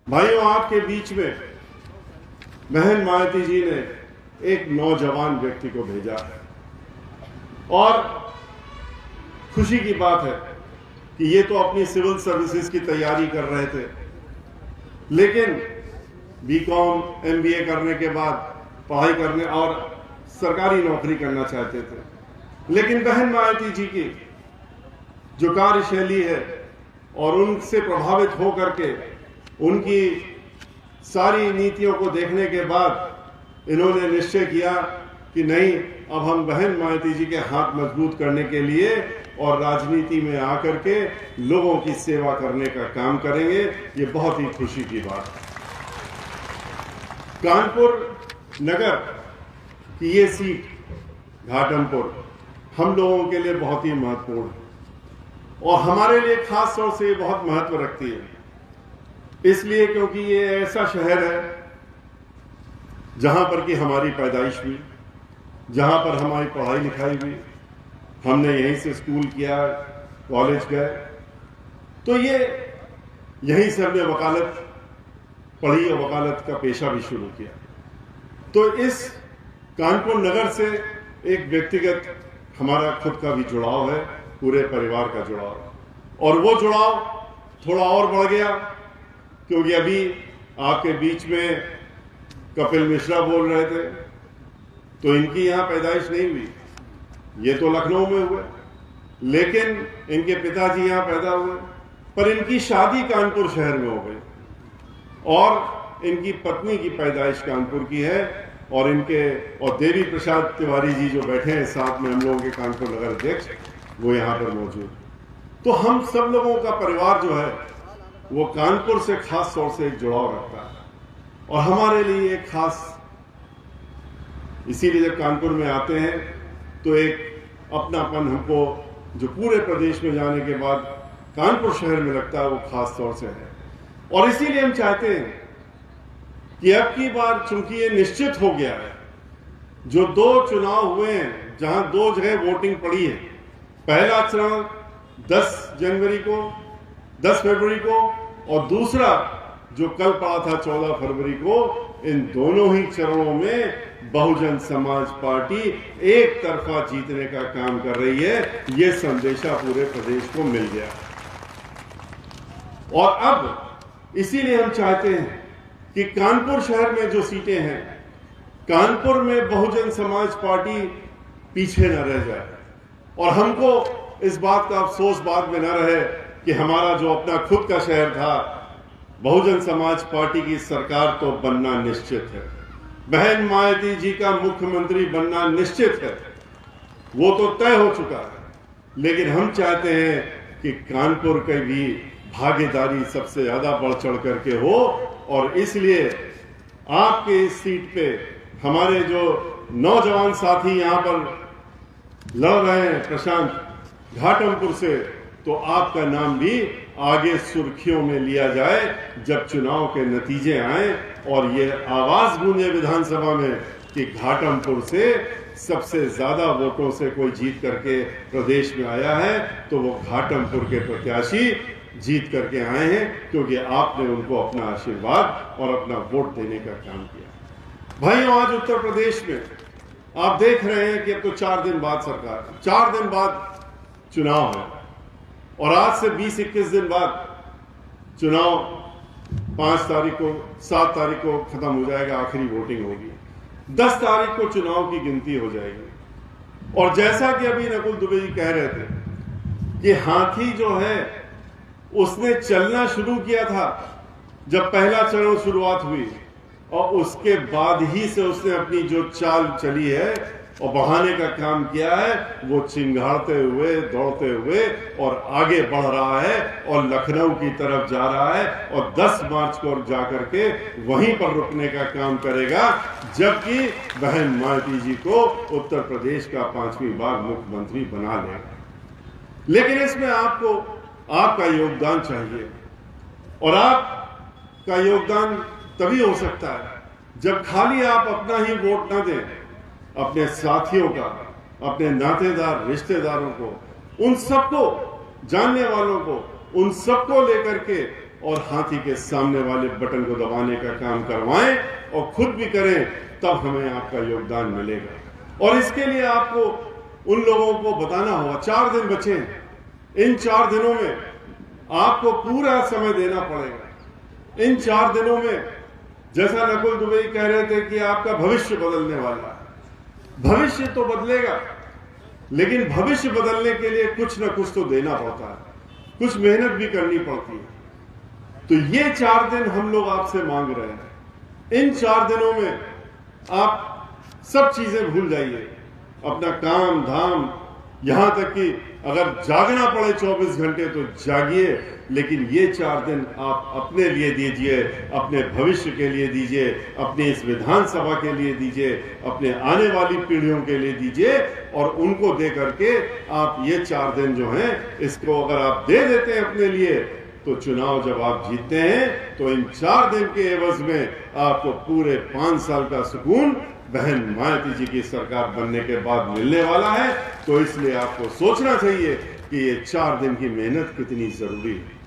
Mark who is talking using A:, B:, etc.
A: भाइयों, आपके बीच में बहन मायावती जी ने एक नौजवान व्यक्ति को भेजा है और खुशी की बात है कि ये तो अपनी सिविल सर्विसेज की तैयारी कर रहे थे, लेकिन बीकॉम एमबीए करने के बाद पढ़ाई करने और सरकारी नौकरी करना चाहते थे। लेकिन बहन मायावती जी की जो कार्यशैली है और उनसे प्रभावित होकर के उनकी सारी नीतियों को देखने के बाद इन्होंने निश्चय किया कि नहीं, अब हम बहन मायावती जी के हाथ मजबूत करने के लिए और राजनीति में आकर के लोगों की सेवा करने का काम करेंगे। ये बहुत ही खुशी की बात है। कानपुर नगर की ये सीट घाटमपुर हम लोगों के लिए बहुत ही महत्वपूर्ण है और हमारे लिए खास तौर से बहुत महत्व रखती है, इसलिए क्योंकि ये ऐसा शहर है जहां पर कि हमारी पैदाइश हुई, जहां पर हमारी पढ़ाई लिखाई हुई, हमने यहीं से स्कूल किया, कॉलेज गए, तो ये यहीं से हमने वकालत पढ़ी और वकालत का पेशा भी शुरू किया। तो इस कानपुर नगर से एक व्यक्तिगत हमारा खुद का भी जुड़ाव है, पूरे परिवार का जुड़ाव, और वो जुड़ाव थोड़ा और बढ़ गया क्योंकि अभी आपके बीच में कपिल मिश्रा बोल रहे थे, तो इनकी यहां पैदाइश नहीं हुई, ये तो लखनऊ में हुए, लेकिन इनके पिताजी यहां पैदा हुए, पर इनकी शादी कानपुर शहर में हो गई और इनकी पत्नी की पैदाइश कानपुर की है और देवी प्रसाद तिवारी जी जो बैठे हैं साथ में हम लोगों के कानपुर नगर अध्यक्ष, वो यहाँ पर मौजूद। तो हम सब लोगों का परिवार जो है वो कानपुर से खास तौर से एक जुड़ाव रखता है और हमारे लिए एक खास, इसीलिए जब कानपुर में आते हैं तो एक अपनापन हमको जो पूरे प्रदेश में जाने के बाद कानपुर शहर में लगता है वो खास तौर से है। और इसीलिए हम चाहते हैं कि अब की बार चूंकि ये निश्चित हो गया है, जो 2 चुनाव हुए हैं जहां 2 जगह वोटिंग पड़ी है, पहला चुनाव 10 फरवरी को और दूसरा जो कल पड़ा था 14 फरवरी को, इन दोनों ही चरणों में बहुजन समाज पार्टी एक तरफा जीतने का काम कर रही है। ये संदेशा पूरे प्रदेश को मिल गया और अब इसीलिए हम चाहते हैं कि कानपुर शहर में जो सीटें हैं, कानपुर में बहुजन समाज पार्टी पीछे न रह जाए और हमको इस बात का अफसोस बाद में न रहे कि हमारा जो अपना खुद का शहर था, बहुजन समाज पार्टी की सरकार तो बनना निश्चित है, बहन मायावती जी का मुख्यमंत्री बनना निश्चित है, वो तो तय हो चुका है। लेकिन हम चाहते हैं कि कानपुर की भी भागीदारी सबसे ज्यादा बढ़ चढ़ करके हो और इसलिए आपके इस सीट पे हमारे जो नौजवान साथी यहां पर लड़ रहे हैं, प्रशांत घाटमपुर से, तो आपका नाम भी आगे सुर्खियों में लिया जाए जब चुनाव के नतीजे आए और ये आवाज गूंजे विधानसभा में कि घाटमपुर से सबसे ज्यादा वोटों से कोई जीत करके प्रदेश में आया है, तो वो घाटमपुर के प्रत्याशी जीत करके आए हैं क्योंकि आपने उनको अपना आशीर्वाद और अपना वोट देने का काम किया। भाइयों, आज उत्तर प्रदेश में आप देख रहे हैं कि अब तो 4 दिन बाद सरकार, 4 दिन बाद चुनाव है और आज से 20-21 दिन बाद चुनाव 5 तारीख को, 7 तारीख को खत्म हो जाएगा, आखिरी वोटिंग होगी, 10 तारीख को चुनाव की गिनती हो जाएगी। और जैसा कि अभी नकुल दुबे जी कह रहे थे कि हाथी जो है उसने चलना शुरू किया था जब पहला चरण शुरुआत हुई और उसके बाद ही से उसने अपनी जो चाल चली है और बढ़ाने का काम किया है, वो चिंगाड़ते हुए, दौड़ते हुए और आगे बढ़ रहा है और लखनऊ की तरफ जा रहा है और 10 मार्च को जाकर के वहीं पर रुकने का काम करेगा, जबकि बहन मायावती जी को उत्तर प्रदेश का 5वीं बार मुख्यमंत्री बना लेगा। लेकिन इसमें आपका योगदान चाहिए और आपका योगदान तभी हो सकता है जब खाली आप अपना ही वोट न दें, अपने साथियों का, अपने नातेदार, रिश्तेदारों को, उन सबको, जानने वालों को, उन सबको लेकर के और हाथी के सामने वाले बटन को दबाने का काम करवाएं और खुद भी करें, तब हमें आपका योगदान मिलेगा। और इसके लिए आपको उन लोगों को बताना होगा, 4 दिन बचे हैं, इन 4 दिनों में आपको पूरा समय देना पड़ेगा। इन 4 दिनों में जैसा नकुल दुबे कह रहे थे कि आपका भविष्य बदलने वाला है। भविष्य तो बदलेगा, लेकिन भविष्य बदलने के लिए कुछ ना कुछ तो देना पड़ता है, कुछ मेहनत भी करनी पड़ती है। तो ये 4 दिन हम लोग आपसे मांग रहे हैं। इन 4 दिनों में आप सब चीजें भूल जाइए, अपना काम धाम, यहां तक कि अगर जागना पड़े 24 घंटे तो जागिए, लेकिन ये 4 दिन आप अपने लिए दीजिए, अपने भविष्य के लिए दीजिए, अपनी इस विधानसभा के लिए दीजिए, अपने आने वाली पीढ़ियों के लिए दीजिए। और उनको दे करके आप ये 4 दिन जो हैं, इसको अगर आप दे देते हैं अपने लिए, तो चुनाव जब आप जीतते हैं तो इन 4 दिन के एवज में आपको पूरे 5 साल का सुकून बहन मायावती जी की सरकार बनने के बाद मिलने वाला है। तो इसलिए आपको सोचना चाहिए कि ये 4 दिन की मेहनत कितनी जरूरी है।